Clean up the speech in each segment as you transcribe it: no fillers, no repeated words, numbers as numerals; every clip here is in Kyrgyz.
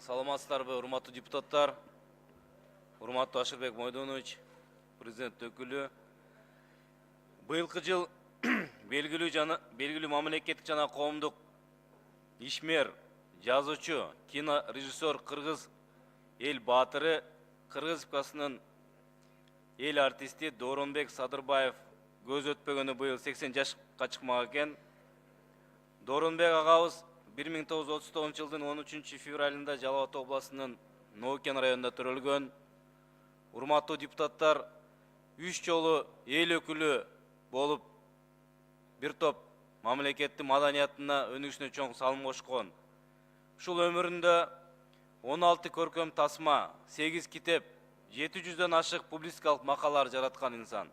Саламатсыздарбы, урматтуу депутаттар, урматтуу Ашырбек Мойдонович, президент өкүлү. Быйылкы жыл белгилүү мамлекеттик жана коомдук ишмер, жазуучу, кинорежиссер, кыргыз эл баатыры, Кыргызстанын эл артисти Дооронбек Садырбаев көз өтпөгөнү быйыл 80 жашка чыкмак экен. Дооронбек агабыз 1939 жылдын 13 февралында Жалал Абад областынын Ноукен районунда төрөлгөн. Урматтуу депутаттар, 3 жолу эл өкүлү болуп, бир топ мамлекеттин маданиятына өнүгүшүнө чоң салым кошкон. Ушул өмүрүндө 16 көркөм тасма, 8 китеп, 700дөн ашык публистикалык макалалар жараткан инсан.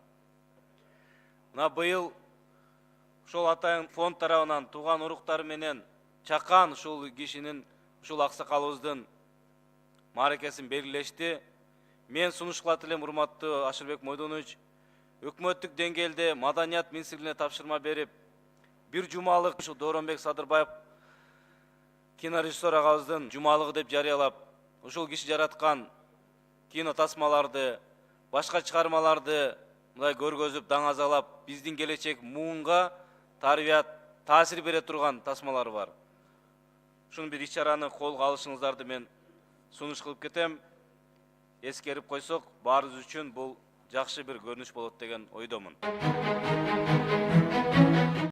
Мына быйыл ушул атайын фонд тарабынан тууган уруктары менен чакан ушул кишинин, ушул аксакалыбыздын мааракесин белгилешти. Мен сунуш кылат элем, урматтуу Ашырбек Мойдонович, өкмөттүк деңгээлде маданият министрлигине тапшырма берип, бир жумалык ушул Дооронбек Садырбаев кинорежиссер агабыздын жумалыгы деп жарыялап, ушул киши жараткан кино тасмаларды, башка чыгармаларды мындай көргөзүп, даңазалап, биздин келечек муунга тарбият таасир бере турган тасмалар бар. Ушун бир иш-чараны колго алышыңыздарды мен сунуш кылып кетем. Эскерип койсок, баарыбыз үчүн бул жакшы бир көрүнүш болот деген ойдомун.